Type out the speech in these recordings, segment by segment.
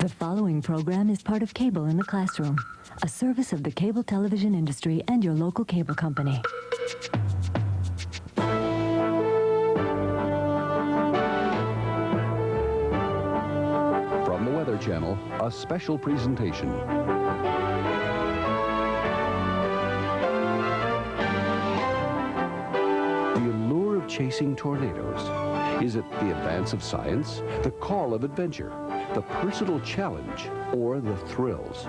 The following program is part of Cable in the Classroom, a service of the cable television industry and your local cable company. From the Weather Channel, a special presentation. The allure of chasing tornadoes. Is it the advance of science, the call of adventure, the personal challenge, or the thrills?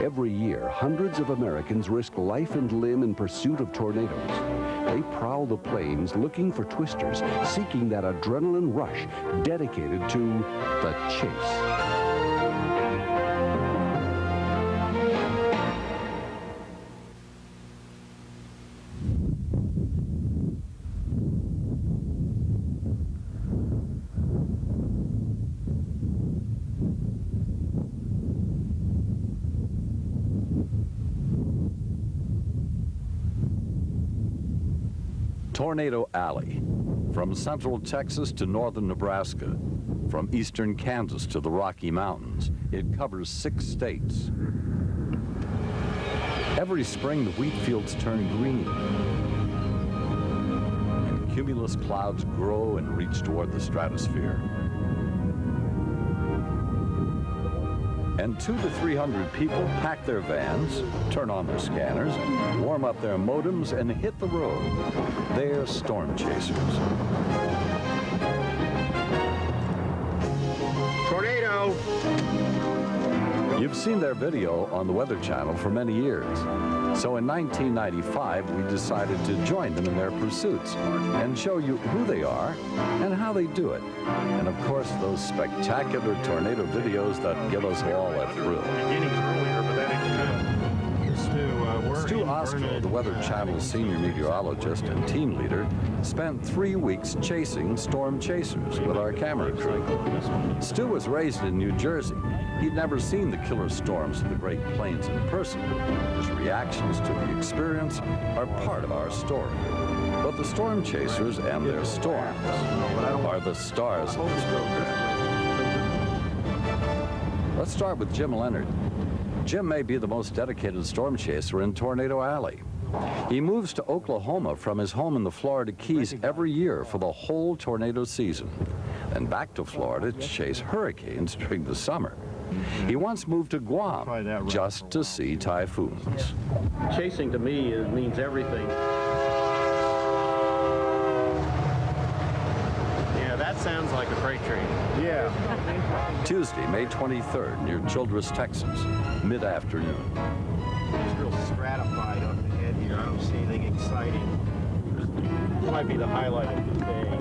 Every year, hundreds of Americans risk life and limb in pursuit of tornadoes. They prowl the plains looking for twisters, seeking that adrenaline rush dedicated to the chase. Tornado Alley, from central Texas to northern Nebraska, from eastern Kansas to the Rocky Mountains, it covers 6 states. Every spring, the wheat fields turn green, and cumulus clouds grow and reach toward the stratosphere. And 200 to 300 people pack their vans, turn on their scanners, warm up their modems, and hit the road. They're storm chasers. Tornado! You've seen their video on the Weather Channel for many years. So in 1995, we decided to join them in their pursuits and show you who they are and how they do it. And of course, those spectacular tornado videos that give us all a thrill. Stu Ostro, the Weather Channel's senior meteorologist and team leader, spent 3 weeks chasing storm chasers with our camera crew. Stu was raised in New Jersey. He'd never seen the killer storms of the Great Plains in person. His reactions to the experience are part of our story. But the storm chasers and their storms are the stars of this program. Let's start with Jim Leonard. Jim may be the most dedicated storm chaser in Tornado Alley. He moves to Oklahoma from his home in the Florida Keys every year for the whole tornado season, and back to Florida to chase hurricanes during the summer. He once moved to Guam just to see typhoons. Chasing to me means everything. Yeah, that sounds like a freight train. Yeah. Tuesday, May 23rd, near Childress, Texas, mid-afternoon. It's real stratified up ahead here. I don't see anything exciting. This might be the highlight of the day.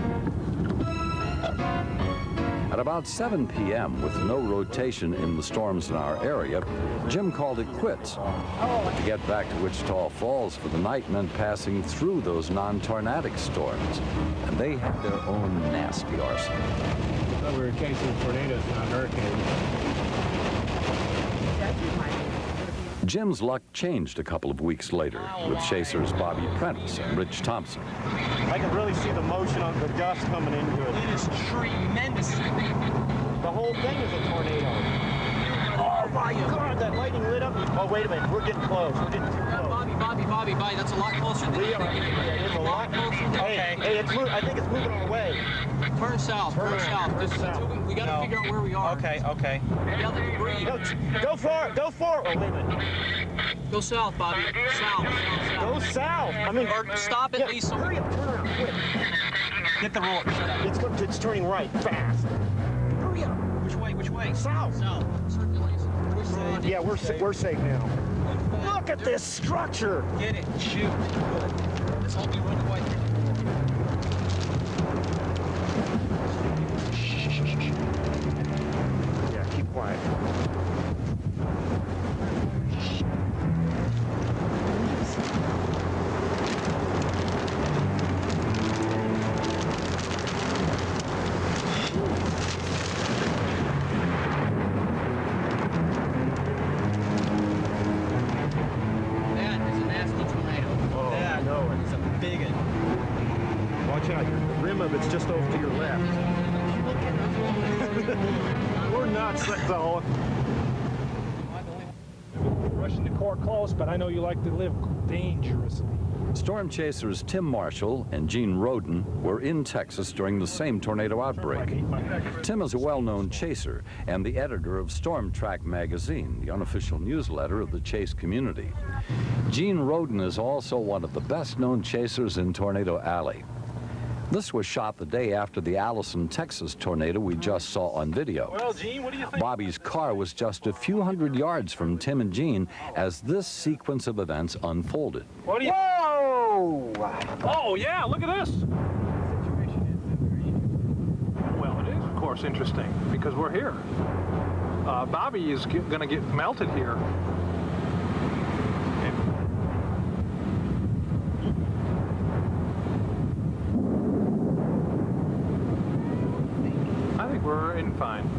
At about 7 p.m., with no rotation in the storms in our area, Jim called it quits. To get back to Wichita Falls for the night meant passing through those non-tornadic storms, and they had their own nasty arsenal. I thought we were chasing tornadoes, not hurricanes. Jim's luck changed a couple of weeks later with chasers Bobby Prentice and Rich Thompson. I can really see the motion of the dust coming into it. It is tremendous. The whole thing is a tornado. Oh my God, that lightning lit up. Oh, wait a minute, we're getting close. We're getting too close. Bobby, that's a lot closer than We are. Yeah, it's a lot closer. Hey, it's I think it's moving our way. Turn south, turn south. We got to figure out where we are. Okay. Gather debris. No, go for it. Oh, wait a minute. Go south, Bobby. South. Go south. I mean, Or stop at least. Hurry up, turn around, quick. Get the roller. It's turning right, fast. Hurry up. Which way? South. South. Circulation. We're safe. Yeah, we're safe now. Look at this structure. Get it. Shoot. Let's hope you run away. Yeah, keep quiet. That is a nasty tornado. Oh, yeah, I know it. It's a big one. rim of it's just over to your left. We're nuts, that's all. Rushing the core close, but I know you like to live dangerously. Storm chasers Tim Marshall and Gene Roden were in Texas during the same tornado outbreak. Tim is a well-known chaser and the editor of Storm Track magazine, the unofficial newsletter of the chase community. Gene Roden is also one of the best-known chasers in Tornado Alley. This was shot the day after the Allison, Texas tornado we just saw on video. Well, Gene, what do you think? Bobby's car was just a few hundred yards from Tim and Gene as this sequence of events unfolded. What do you... Whoa! Oh, yeah, look at this. Well, it is, of course, interesting because we're here. Bobby is going to get melted here. I think we're in fine.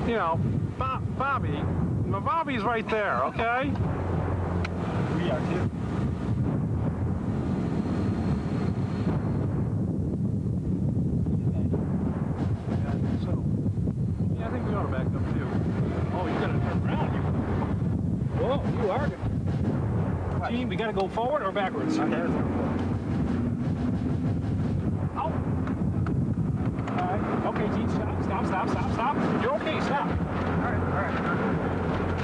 You know, Bobby's right there, okay? We are too. Yeah, I think we ought to back up too. Oh, you gotta turn around. Whoa, you are good. Gene, we gotta go forward or backwards? Okay. Okay, Gene, stop. You're okay, stop. All right.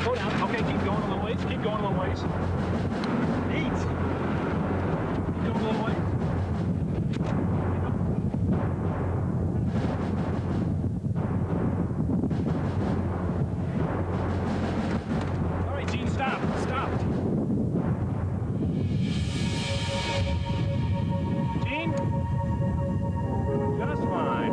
Go down. Okay, keep going a little ways. Neat. Keep going a little ways. All right, Gene, stop. Gene? Just fine.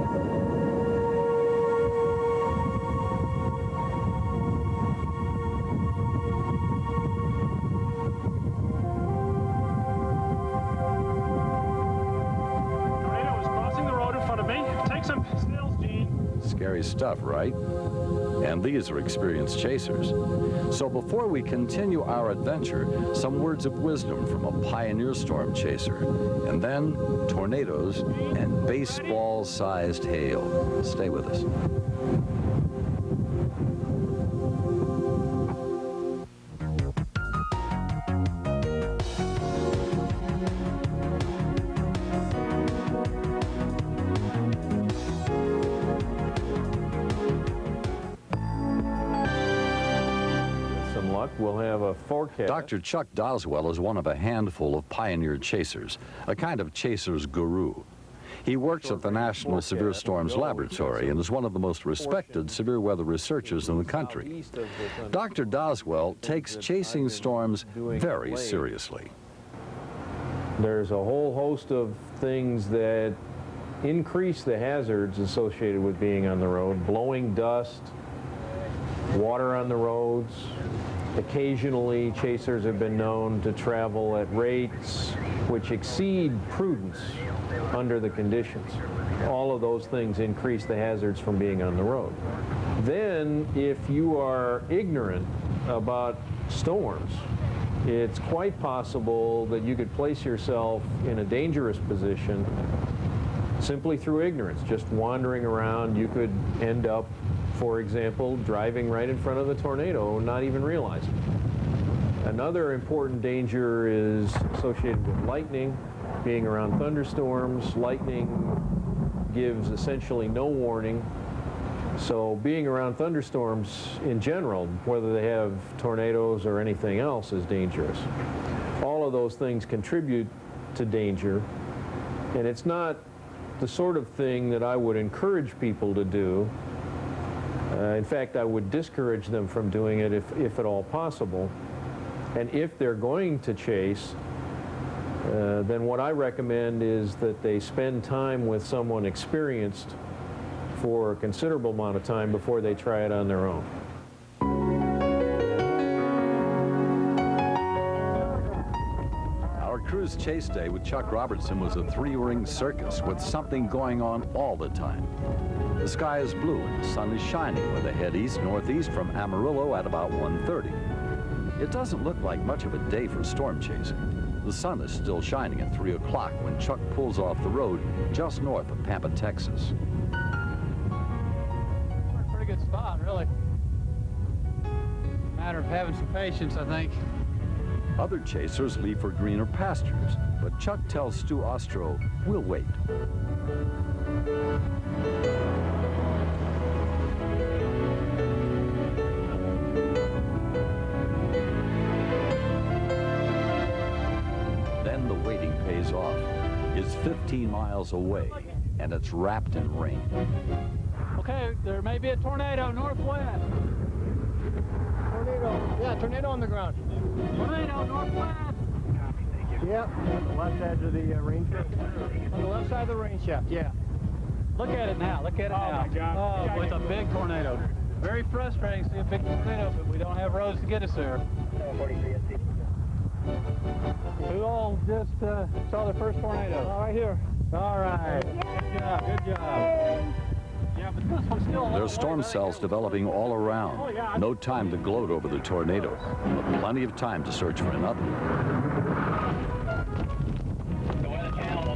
Scary stuff, right? And these are experienced chasers. So before we continue our adventure, some words of wisdom from a pioneer storm chaser. And then tornadoes and baseball-sized hail. Stay with us. We'll have a forecast. Dr. Chuck Doswell is one of a handful of pioneer chasers, a kind of chaser's guru. He works at the National Severe Storms Laboratory and is one of the most respected severe weather researchers in the country. Dr. Doswell takes chasing storms very seriously. There's a whole host of things that increase the hazards associated with being on the road. Blowing dust, water on the roads. Occasionally, chasers have been known to travel at rates which exceed prudence under the conditions. All of those things increase the hazards from being on the road. Then, if you are ignorant about storms, it's quite possible that you could place yourself in a dangerous position simply through ignorance. Just wandering around, you could end up, for example, driving right in front of the tornado and not even realize it. Another important danger is associated with lightning. Being around thunderstorms, lightning gives essentially no warning. So being around thunderstorms in general, whether they have tornadoes or anything else, is dangerous. All of those things contribute to danger, and it's not the sort of thing that I would encourage people to do. In fact, I would discourage them from doing it if at all possible. And if they're going to chase, then what I recommend is that they spend time with someone experienced for a considerable amount of time before they try it on their own. Our cruise chase day with Chuck Robertson was a three-ring circus with something going on all the time. The sky is blue and the sun is shining with a head east-northeast from Amarillo at about 1:30. It doesn't look like much of a day for storm chasing. The sun is still shining at 3 o'clock when Chuck pulls off the road just north of Pampa, Texas. Pretty good spot, really. Matter of having some patience, I think. Other chasers leave for greener pastures, but Chuck tells Stu Ostro, we'll wait. Then the waiting pays off. It's 15 miles away, and it's wrapped in rain. Okay, there may be a tornado northwest. Tornado. Yeah, tornado on the ground. Tornado northwest. Yep, on the left edge of the rain shaft. On the left side of the rain shaft, yeah. Look at it now, look at it now. Oh, my God. Oh, boy, it's a big tornado. Very frustrating to see a big tornado, but we don't have roads to get us there. Who all just saw the first tornado? Oh, right here. All right. Good job, good job. Yeah, but this one's still a long There's storm way back. cells developing all around. No time to gloat over the tornado, but plenty of time to search for another. The weather channel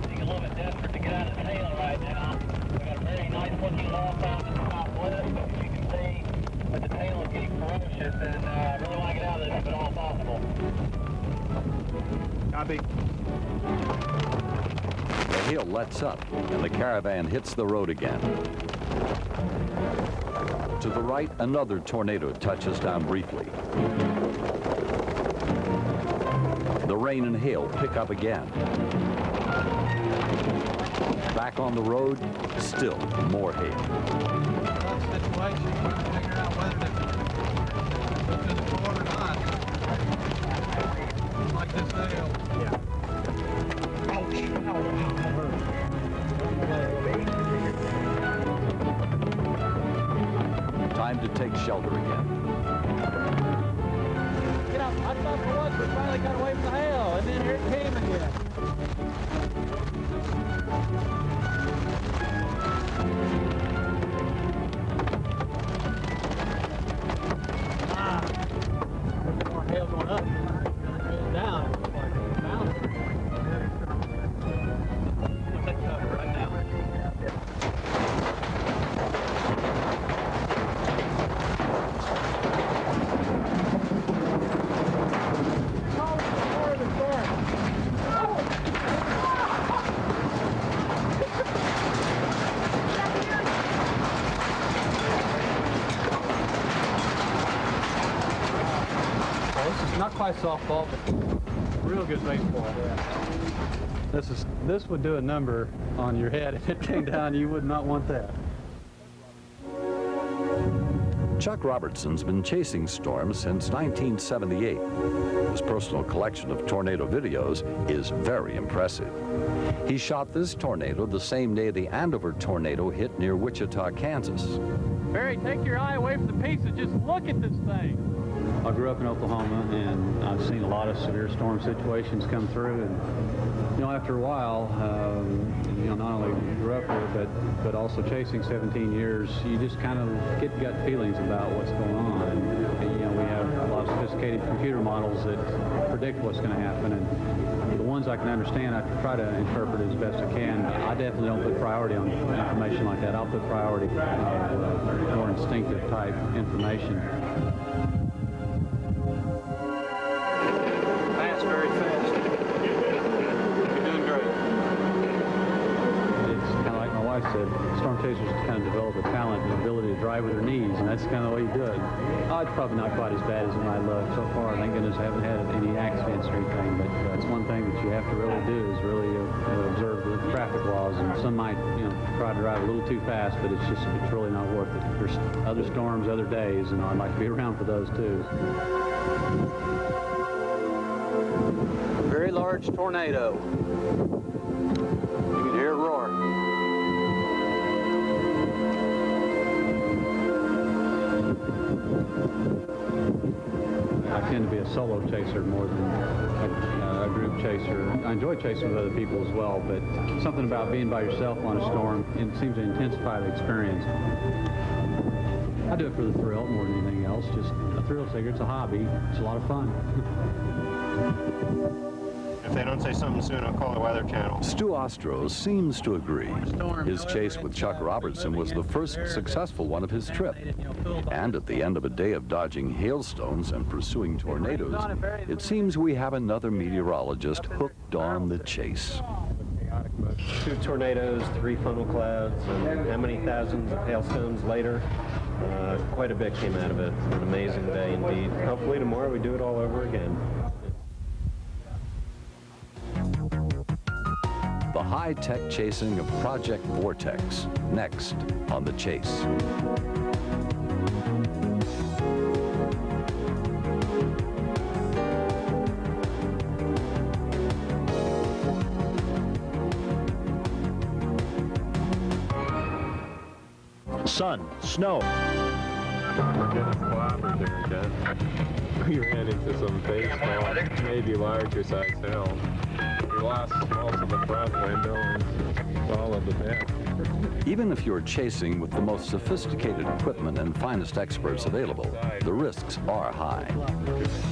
being a little bit desperate to get out of the tail right now. We got a very nice looking loft out in the southwest, but as you can see that the tail is getting ferocious, and I really want to get out of this if at all possible. Copy. The hail lets up, and the caravan hits the road again. To the right, another tornado touches down briefly. The rain and hail pick up again. Back on the road, still more hail. Situation, figure out whether to go to the floor or not. Like this hail. Yeah. Time to take shelter again. Get up. I thought for once we finally got away from the hail, and then here it came again. More hail going up. Going down. It's like bouncing. We'll take cover right now. Not quite softball, but real good baseball. Yeah. This would do a number on your head. If it came down, you would not want that. Chuck Robertson's been chasing storms since 1978. His personal collection of tornado videos is very impressive. He shot this tornado the same day the Andover tornado hit near Wichita, Kansas. Barry, take your eye away from the piece and just look at this thing. I grew up in Oklahoma, and I've seen a lot of severe storm situations come through. And you know, after a while, you know, not only grew up here, but also chasing 17 years, you just kind of get gut feelings about what's going on. And you know, we have a lot of sophisticated computer models that predict what's going to happen, and the ones I can understand, I try to interpret as best I can. I definitely don't put priority on information like that. I'll put priority on more instinctive type information. Fast, very fast. You're doing great. It's kind of like my wife said, storm chasers kind of develop a talent and ability to drive with their knees, and that's kind of the way you do it. Oh, it's probably not quite as bad as it might look. So far, thank goodness I haven't had any accidents or anything, but that's one thing that you have to really do is really observe the traffic laws, and some might, you know, try to drive a little too fast, but it's really not worth it. There's other storms, other days, and I'd like to be around for those too. Very large tornado. You can hear it roar. I tend to be a solo chaser more than a group chaser. I enjoy chasing with other people as well, but something about being by yourself on a storm, it seems to intensify the experience. I do it for the thrill more than anything else. it's just a thrill seeker. It's a hobby. It's a lot of fun. If they don't say something soon, I'll call the Weather Channel. Stu Ostro seems to agree. His chase with Chuck Robertson was the first successful one of his trip. And at the end of a day of dodging hailstones and pursuing tornadoes, it seems we have another meteorologist hooked on the chase. 2 tornadoes, 3 funnel clouds, and how many thousands of hailstones later? Quite a bit came out of it. An amazing day indeed. Hopefully tomorrow we do it all over again. The high-tech chasing of Project Vortex, next on The Chase. Sun, snow. We're getting clobbered there, Ken. We ran into some baseball, maybe larger size hail. We lost most of the front window and all of the back. Even if you're chasing with the most sophisticated equipment and finest experts available, the risks are high.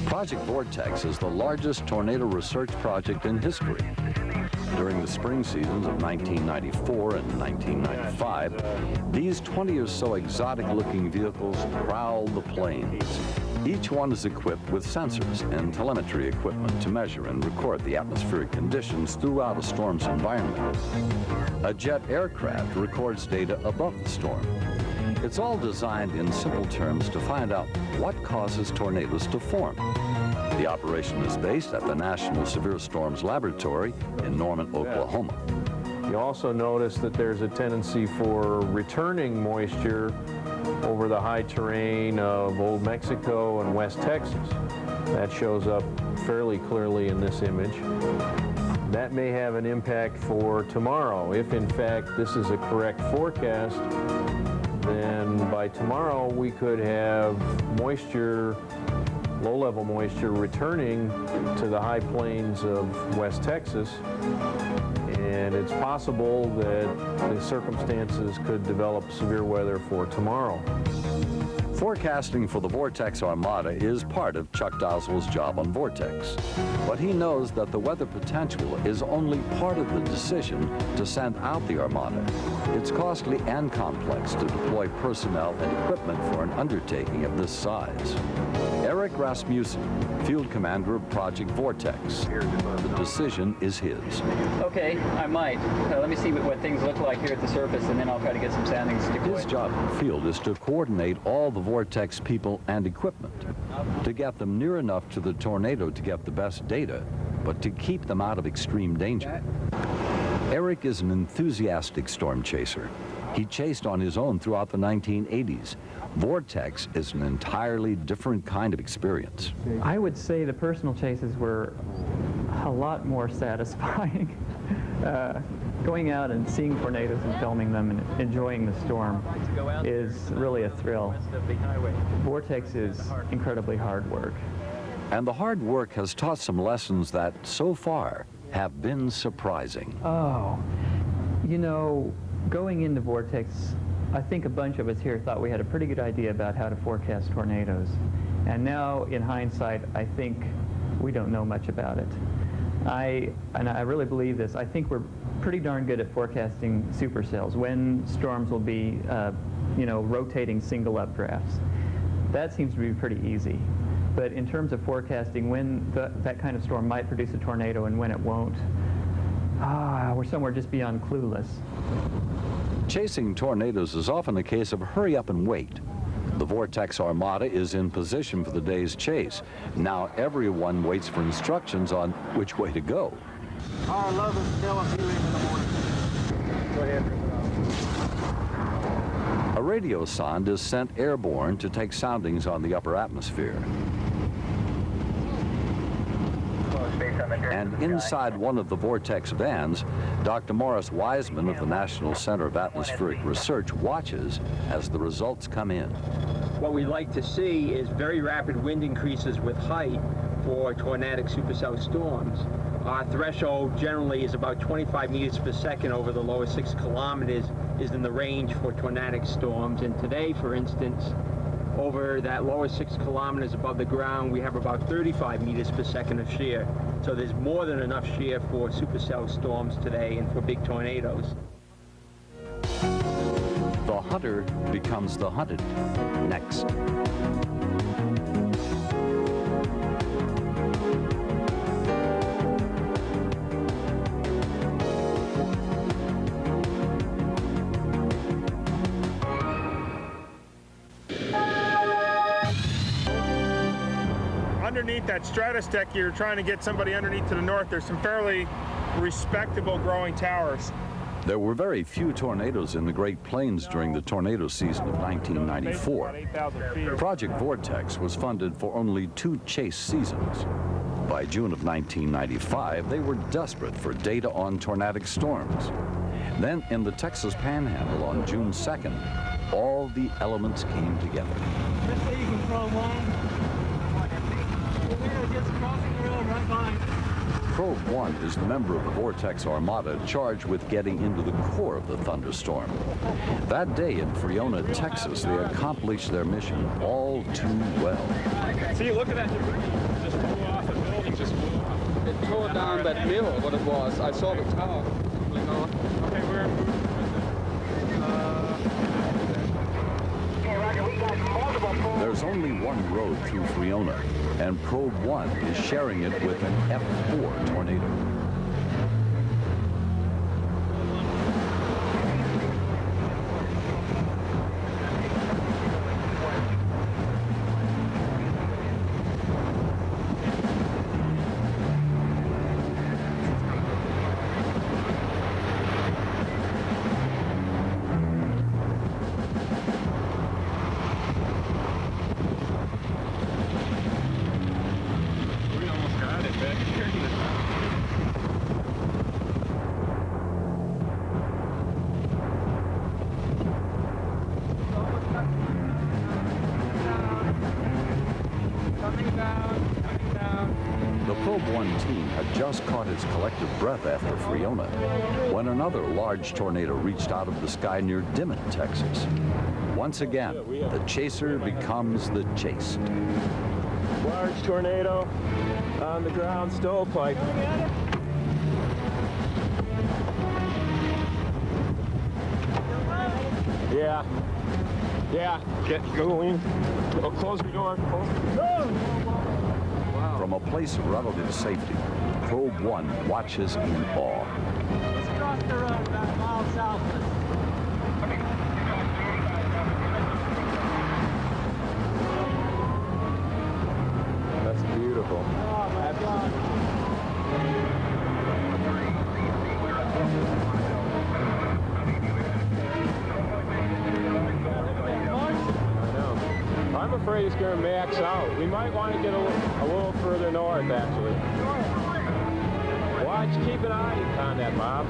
Project Vortex is the largest tornado research project in history. During the spring seasons of 1994 and 1995, these 20 or so exotic-looking vehicles prowled the plains. Each one is equipped with sensors and telemetry equipment to measure and record the atmospheric conditions throughout a storm's environment. A jet aircraft records data above the storm. It's all designed in simple terms to find out what causes tornadoes to form. The operation is based at the National Severe Storms Laboratory in Norman, Oklahoma. You also notice that there's a tendency for returning moisture over the high terrain of Old Mexico and West Texas. That shows up fairly clearly in this image. That may have an impact for tomorrow. If in fact this is a correct forecast, then by tomorrow we could have moisture, low-level moisture, returning to the high plains of West Texas. And it's possible that the circumstances could develop severe weather for tomorrow. Forecasting for the Vortex Armada is part of Chuck Doswell's job on Vortex. But he knows that the weather potential is only part of the decision to send out the Armada. It's costly and complex to deploy personnel and equipment for an undertaking of this size. Eric Rasmussen, Field Commander of Project Vortex. The decision is his. Okay, I might. Let me see what things look like here at the surface, and then I'll try to get some soundings deployed. His job in the field is to coordinate all the Vortex people and equipment, to get them near enough to the tornado to get the best data, but to keep them out of extreme danger. Eric is an enthusiastic storm chaser. He chased on his own throughout the 1980s. Vortex is an entirely different kind of experience. I would say the personal chases were a lot more satisfying. Going out and seeing tornadoes and filming them and enjoying the storm is really a thrill. Vortex is incredibly hard work. And the hard work has taught some lessons that, so far, have been surprising. Oh, you know, going into Vortex, I think a bunch of us here thought we had a pretty good idea about how to forecast tornadoes. And now, in hindsight, I think we don't know much about it. I really believe this. I think we're pretty darn good at forecasting supercells, when storms will be, rotating single updrafts. That seems to be pretty easy. But in terms of forecasting when that kind of storm might produce a tornado and when it won't, we're somewhere just beyond clueless. Chasing tornadoes is often a case of hurry up and wait. The Vortex Armada is in position for the day's chase. Now everyone waits for instructions on which way to go. R11, tell them he leaves in the morning. Go ahead. A radio sonde is sent airborne to take soundings on the upper atmosphere. And inside one of the Vortex vans, Dr. Morris Wiseman of the National Center of Atmospheric Research watches as the results come in. What we like to see is very rapid wind increases with height for tornadic supercell storms. Our threshold generally is about 25 meters per second over the lower 6 kilometers is in the range for tornadic storms. And today, for instance, over that lower 6 kilometers above the ground, we have about 35 meters per second of shear. So there's more than enough shear for supercell storms today and for big tornadoes. The hunter becomes the hunted. Next. Underneath that stratus deck, you're trying to get somebody underneath to the north. There's some fairly respectable growing towers. There were very few tornadoes in the Great Plains during the tornado season of 1994. Project Vortex was funded for only 2 chase seasons. By June of 1995, they were desperate for data on tornadic storms. Then, in the Texas Panhandle on June 2nd, all the elements came together. Probe 1 is the member of the Vortex Armada charged with getting into the core of the thunderstorm. That day in Friona, Texas, they accomplished their mission all too well. See, look at that debris. Just blew off the building, just blew off. It tore down that mill, what it was. I saw the tower. Okay, we're There's only one road through Friona, and Probe 1 is sharing it with an F4 tornado. The Probe 1 team had just caught its collective breath after Friona when another large tornado reached out of the sky near Dimmitt, Texas. Once again, the chaser becomes the chased. Large tornado on the ground, stovepipe. Yeah. Yeah. Get going. Oh, close your door. From a place of relative safety, Probe 1 watches in awe. Let's cross the road about a mile south. That's beautiful. Oh my God. I'm afraid it's going to max out. We might want to get a little further north, actually. Watch, keep an eye on that, Bob.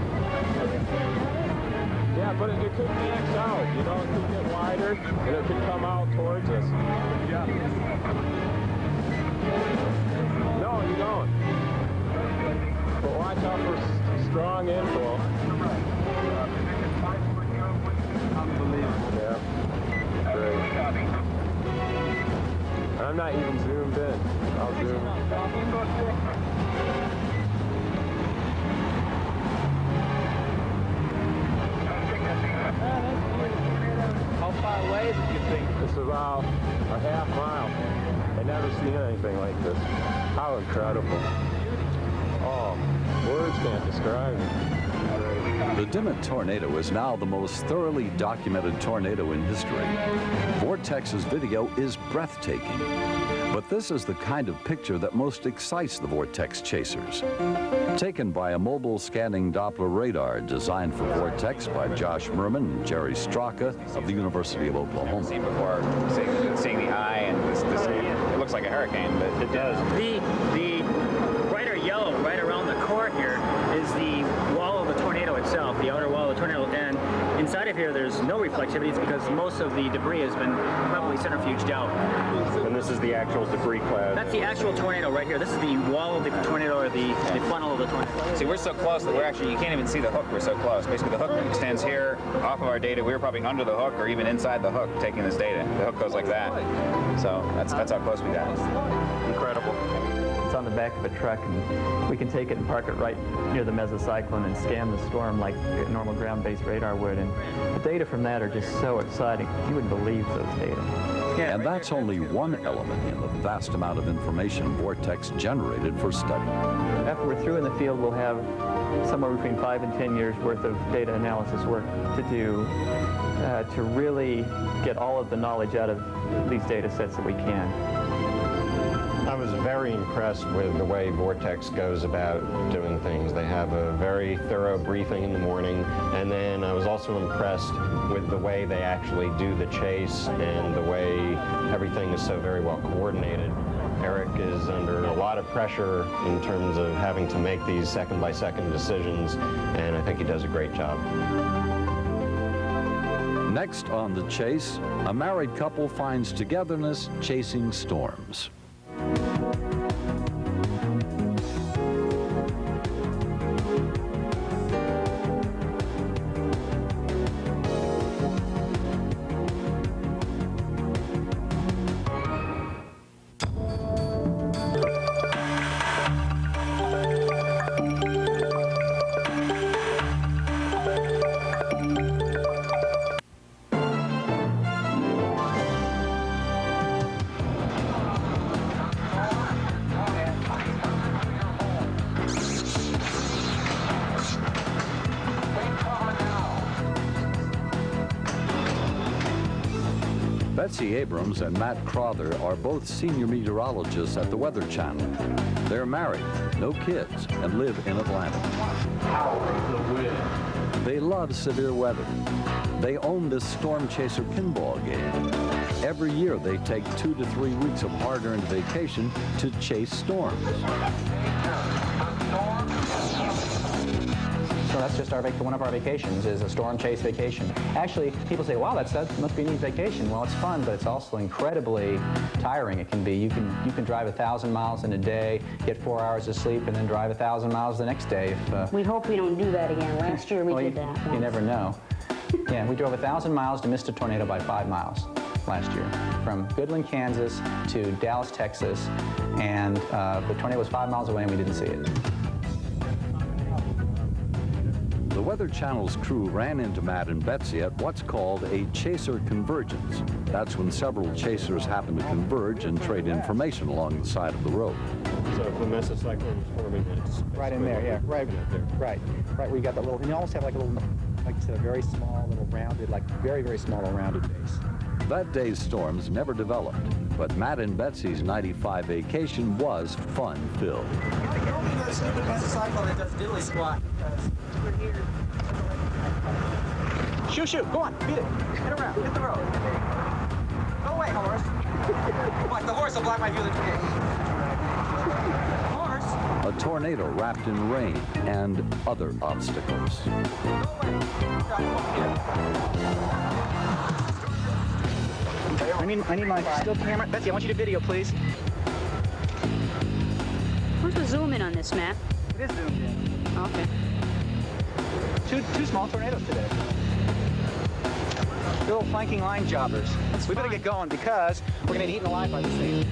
Yeah, but it could max out. You know, it could get wider, and it could come out towards us. Yeah. No, you don't. But watch out for strong inflow. Unbelievable. Yeah. Great. I'm not even zoomed in. I'll zoom. How far away is it, you think? It's about a half mile. I've never seen anything like this. How incredible. Oh, words can't describe it. The Dimmitt tornado is now the most thoroughly documented tornado in history. Vortex's video is breathtaking, but this is the kind of picture that most excites the Vortex chasers. Taken by a mobile scanning Doppler radar designed for Vortex by Josh Merman and Jerry Straka of the University of Oklahoma. Seen before, seeing the eye, and it looks like a hurricane, but it does. The brighter yellow right around the core here is the wall of the tornado itself, the outer wall of the tornado, and inside of here there's no reflectivity. It's because most of the debris has been probably centrifuged out. And this is the actual debris cloud. That's the actual tornado right here. This is the wall of the tornado, or the funnel of the tornado. See, we're so close that you can't even see the hook. We're so close. Basically, the hook extends here off of our data. We were probably under the hook or even inside the hook taking this data. The hook goes like that. So that's how close we got. Incredible. It's on the back of a truck, and we can take it and park it right near the mesocyclone and scan the storm like a normal ground-based radar would. And the data from that are just so exciting. You wouldn't believe those data. Yeah, and that's only one element in the vast amount of information Vortex generated for study. After we're through in the field, we'll have somewhere between 5 and 10 years worth of data analysis work to do to really get all of the knowledge out of these data sets that we can. I was very impressed with the way Vortex goes about doing things. They have a very thorough briefing in the morning, and then I was also impressed with the way they actually do the chase and the way everything is so very well coordinated. Eric is under a lot of pressure in terms of having to make these second-by-second decisions, and I think he does a great job. Next on The Chase, a married couple finds togetherness chasing storms. Betsy Abrams and Matt Crowther are both senior meteorologists at the Weather Channel. They're married, no kids, and live in Atlanta. The wind. They love severe weather. They own this Storm Chaser pinball game. Every year they take 2 to 3 weeks of hard-earned vacation to chase storms. So that's just one of our vacations is a storm chase vacation. Actually, people say, wow, that must be a neat vacation. Well, it's fun, but it's also incredibly tiring. It can be. You can drive 1,000 miles in a day, get 4 hours of sleep, and then drive 1,000 miles the next day. We hope we don't do that again. Last year we did that once. You never know. Yeah, we drove 1,000 miles to miss a tornado by 5 miles last year, from Goodland, Kansas to Dallas, Texas, and the tornado was 5 miles away and we didn't see it. The Weather Channel's crew ran into Matt and Betsy at what's called a chaser convergence. That's when several chasers happen to converge and trade information along the side of the road. So if the mesocyclone is forming, it's right in there, yeah, right there. Right. We got that little, and you almost have like a little, like you said, a very small little rounded, like very, very small rounded base. That day's storms never developed, but Matt and Betsy's 95 vacation was fun-filled. The stupid mesocyclone that does diddly squat. We're here. Shoot, go on, beat it. Get around, hit the road. Go away, horse. Watch, the horse will block my view of the tornado. Horse. A tornado wrapped in rain and other obstacles. I need my still camera. Betsy, I want you to video, please. Where's the zoom in on this map? It is zoomed in. Okay. Two small tornadoes today. Little flanking line jobbers. We better get going because we're going to get eaten alive by this thing.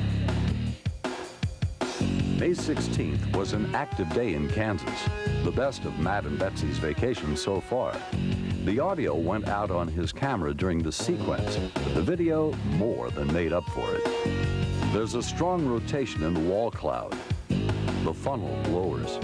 May 16th was an active day in Kansas, the best of Matt and Betsy's vacation so far. The audio went out on his camera during the sequence, but the video more than made up for it. There's a strong rotation in the wall cloud. The funnel lowers.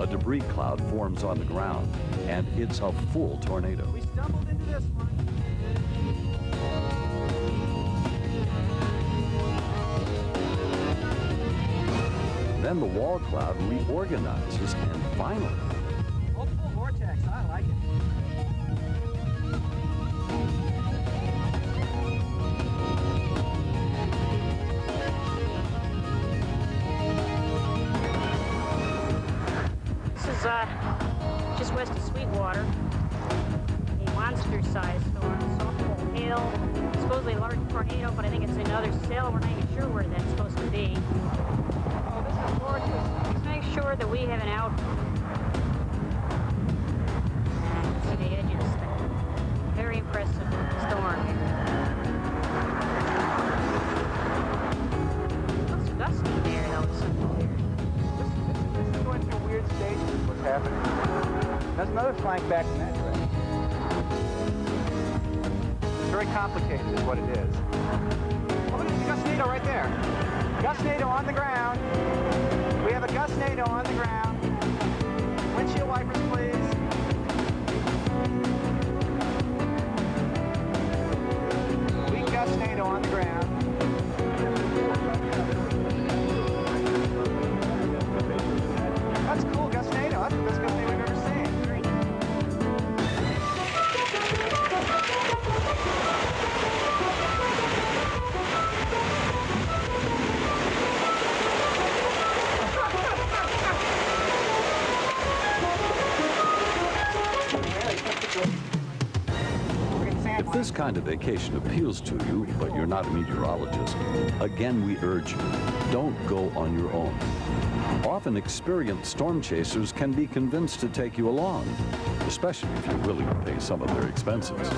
A debris cloud forms on the ground, and it's a full tornado. We stumbled into this one. Then the wall cloud reorganizes, and finally, Multiple vortex, I like it. This is just west of Sweetwater. A monster-sized storm, softball hail, supposedly a large tornado, but I think it's another cell. We're not even sure where that's supposed to be. Oh, this is gorgeous. Let's make sure that we have an out. See the edges. Very impressive storm here. Looks gusty there, though. This is going through weird stages, what's happening. There's another flank back in that direction. It's very complicated is what it is. Oh, look at the gustnado right there. Gustnado on the ground. We have a gustnado on the ground. Windshield wipers, please. Weak gustnado on the ground. That's cool, gustnado. That's the best gustnado we've ever seen. if this kind of vacation appeals to you, but you're not a meteorologist, again we urge you, don't go on your own. Often experienced storm chasers can be convinced to take you along, especially if you're willing to pay some of their expenses.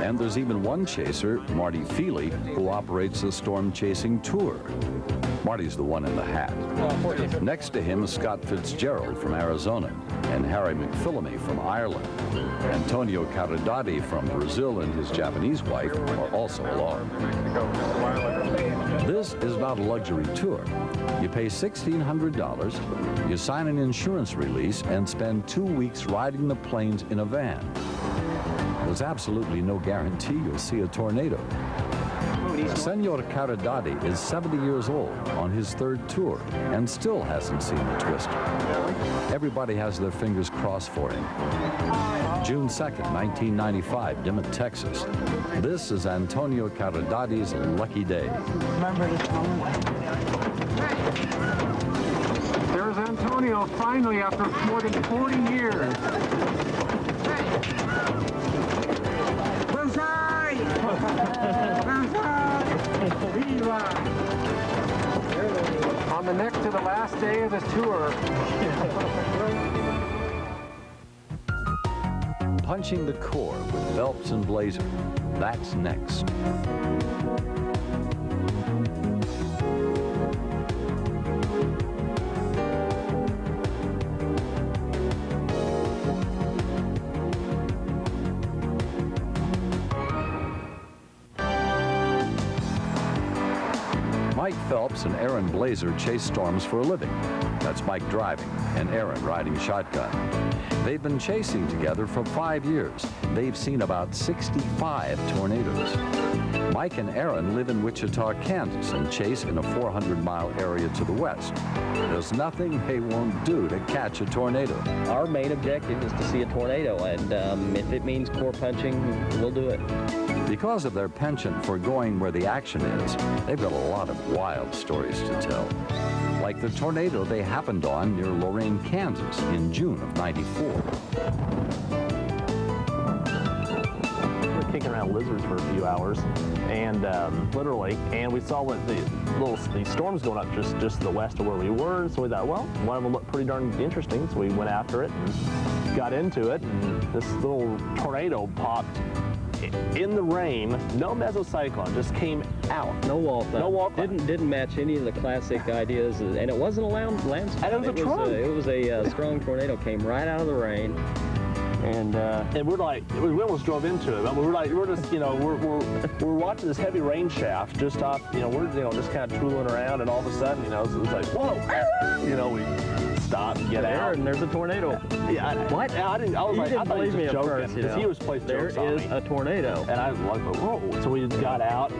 And there's even one chaser, Marty Feely, who operates a storm chasing tour. Marty's the one in the hat. Next to him is Scott Fitzgerald from Arizona and Harry McPhillamy from Ireland. Antonio Caridati from Brazil and his Japanese wife are also along. This is not a luxury tour. You pay $1,600, you sign an insurance release, and spend 2 weeks riding the plains in a van. There's absolutely no guarantee you'll see a tornado. Senor Caridati is 70 years old on his third tour and still hasn't seen a twister. Everybody has their fingers crossed for him. June 2nd, 1995, Dimmitt, Texas. This is Antonio Caridati's lucky day. There's Antonio, finally, after more than 40 years. On the next to the last day of the tour. Punching the core with Phelps and Blazer. That's next. Mike Phelps and Aaron Blazer chase storms for a living. That's Mike driving and Aaron riding shotgun. They've been chasing together for 5 years. They've seen about 65 tornadoes. Mike and Aaron live in Wichita, Kansas, and chase in a 400-mile area to the west. There's nothing they won't do to catch a tornado. Our main objective is to see a tornado, and if it means core punching, we'll do it. Because of their penchant for going where the action is, they've got a lot of wild stories to tell. Like the tornado they happened on near Lorain, Kansas in June of '94. We were kicking around lizards for a few hours, and literally, and we saw what the storms going up just to the west of where we were, and so we thought, well, one of them looked pretty darn interesting, so we went after it and got into it, and this little tornado popped in the rain. No mesocyclone, just came out. No wall cloud. No wall cloud. Didn't match any of the classic ideas, and it wasn't a landslide. And it was a trunk. It was a strong tornado, came right out of the rain, And we're like, we almost drove into it. I mean, we're just, you know, we're watching this heavy rain shaft just off, you know, we're, you know, just kind of tooling around, and all of a sudden, you know, it's like, whoa, you know, we stop and get out. And there's a tornado. Yeah, what? I was like, I thought he was me at joking, first, because he was playing jokes on me. There is a tornado. And I was like, whoa. So we got out,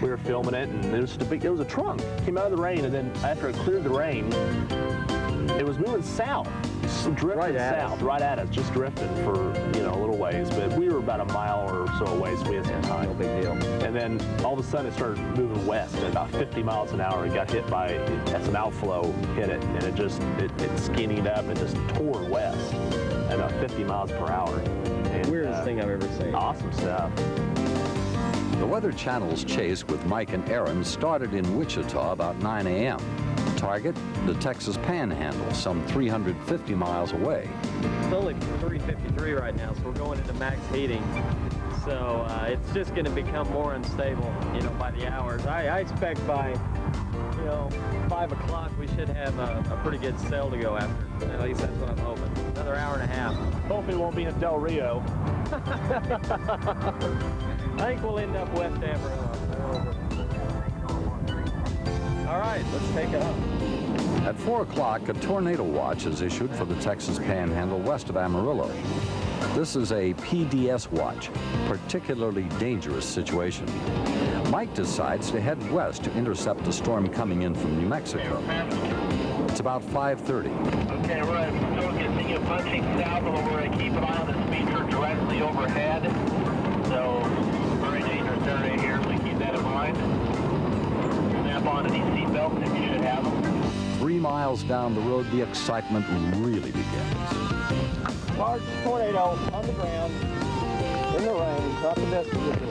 we were filming it, and it was a trunk. Came out of the rain, and then after it cleared the rain, it was moving south. Drifting right at us, just drifting for, you know, a little ways, but we were about a mile or so away, so we had some time. No big deal. And then all of a sudden it started moving west at about 50 miles an hour. It got hit by, had some outflow hit it, and it skinnied up and just tore west at about 50 miles per hour. And, weirdest thing I've ever seen. Awesome stuff. The Weather Channel's chase with Mike and Aaron started in Wichita about 9 a.m. Target, the Texas Panhandle, some 350 miles away. It's only 3:53 right now, so we're going into max heating. So it's just going to become more unstable, you know, by the hours. I expect by, you know, 5 o'clock we should have a pretty good sail to go after. At least that's what I'm hoping. Another hour and a half. Hopefully it won't be in Del Rio. I think we'll end up west Amarillo. All right, let's take it up. At 4 o'clock, a tornado watch is issued for the Texas Panhandle west of Amarillo. This is a PDS watch, particularly dangerous situation. Mike decides to head west to intercept the storm coming in from New Mexico. It's about 5:30. Okay, we're at continue punching south, and we're going to keep an eye on the speaker directly overhead. So, very dangerous area here, so keep that in mind. Snap onto these seat belts if you should have them. 3 miles down the road, the excitement really begins. Large tornado on the ground, in the rain, not the best position.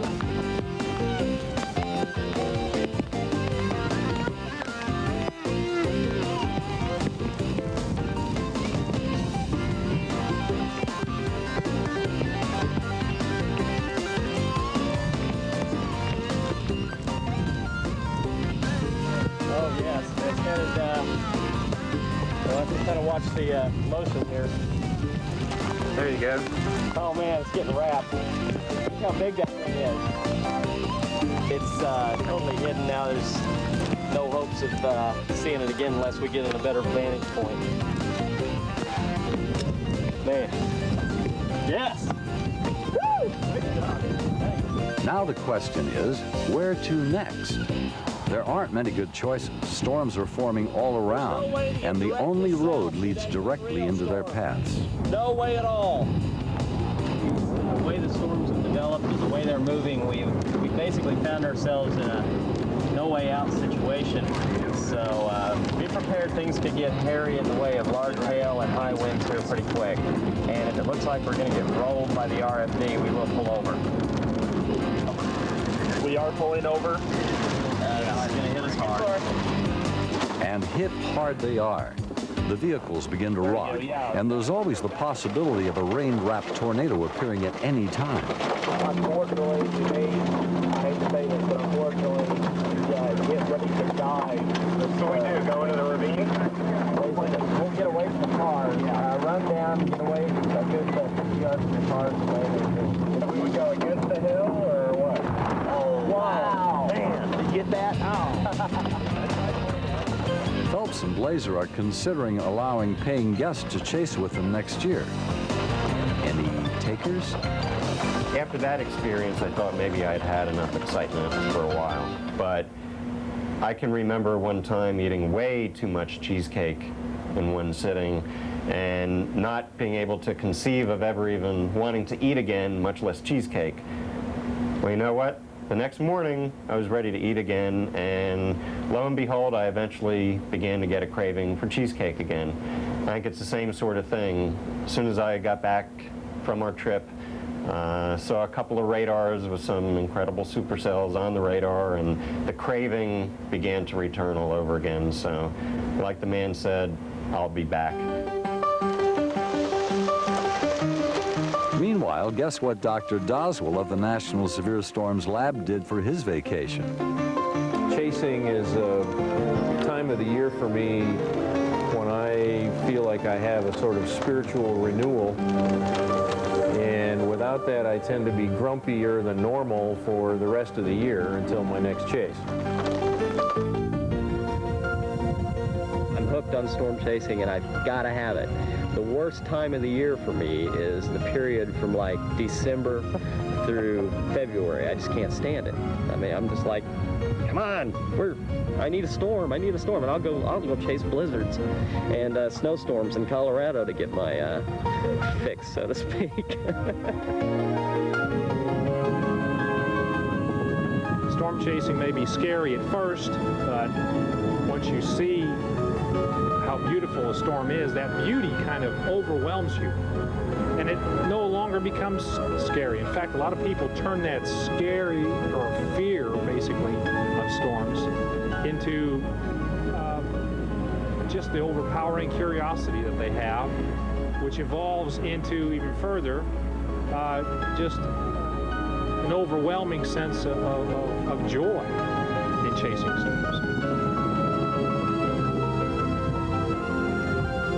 Oh yes, it's headed, we'll have to kind of watch the motion here. There you go. Oh man, it's getting wrapped. Look how big that thing is. It's totally hidden now. There's no hopes of seeing it again unless we get in a better vantage point. Man. Yes! Woo! Now the question is, where to next? There aren't many good choices. Storms are forming all around, and the only road leads directly into their paths. No way at all. The way the storms have developed and the way they're moving, we basically found ourselves in a no way out situation. So be prepared, things could get hairy in the way of large hail and high winds here pretty quick. And if it looks like we're going to get rolled by the RFD, we will pull over. We are pulling over. It's going to hit us hard. And hit hard they are. The vehicles begin to rock, and there's always the possibility of a rain-wrapped tornado appearing at any time. Unfortunately, I hate to say this, but unfortunately, get ready to die. What do we do? Go into the ravine? We'll get away from the car. Run down, get away from a good 50 yards from the car. Do we go against the hill or what? Oh, wow. Man, did you get that? Phelps and Blazer are considering allowing paying guests to chase with them next year. Any takers? After that experience, I thought maybe I'd had enough excitement for a while. But I can remember one time eating way too much cheesecake in one sitting and not being able to conceive of ever even wanting to eat again, much less cheesecake. Well, you know what? The next morning, I was ready to eat again, and lo and behold, I eventually began to get a craving for cheesecake again. I think it's the same sort of thing. As soon as I got back from our trip, saw a couple of radars with some incredible supercells on the radar, and the craving began to return all over again. So, like the man said, I'll be back. Meanwhile, guess what Dr. Doswell of the National Severe Storms Lab did for his vacation? Chasing is a time of the year for me when I feel like I have a sort of spiritual renewal. without that, I tend to be grumpier than normal for the rest of the year until my next chase. I'm hooked on storm chasing, and I've got to have it. The worst time of the year for me is the period from like December through February. I just can't stand it. I mean, I'm just like, come on, I need a storm, and I'll go chase blizzards and snowstorms in Colorado to get my fix, so to speak. Storm chasing may be scary at first, but once you see how beautiful a storm is, that beauty kind of overwhelms you. And it no longer becomes scary. In fact, a lot of people turn that scary or fear, basically, of storms into just the overpowering curiosity that they have, which evolves into even further just an overwhelming sense of joy in chasing storms.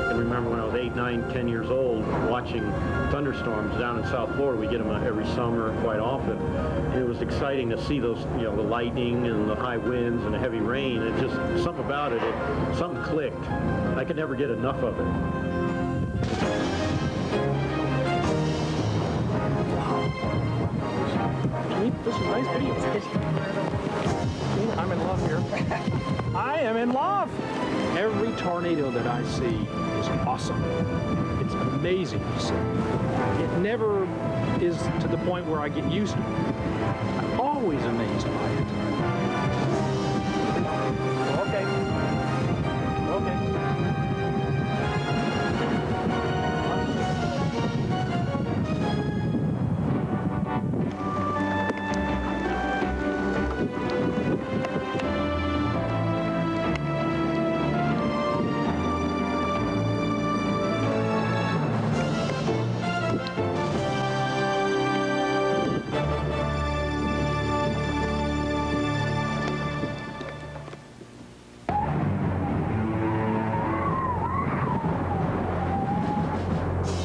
I remember when I was 8, 9, 10 years old watching thunderstorms down in South Florida. We get them every summer quite often. And it was exciting to see those, the lightning and the high winds and the heavy rain. It just, something about it, something clicked. I could never get enough of it. This is a nice video. I'm in love here. I am in love. Every tornado that I see is awesome. It's amazing to see. It never is to the point where I get used to it.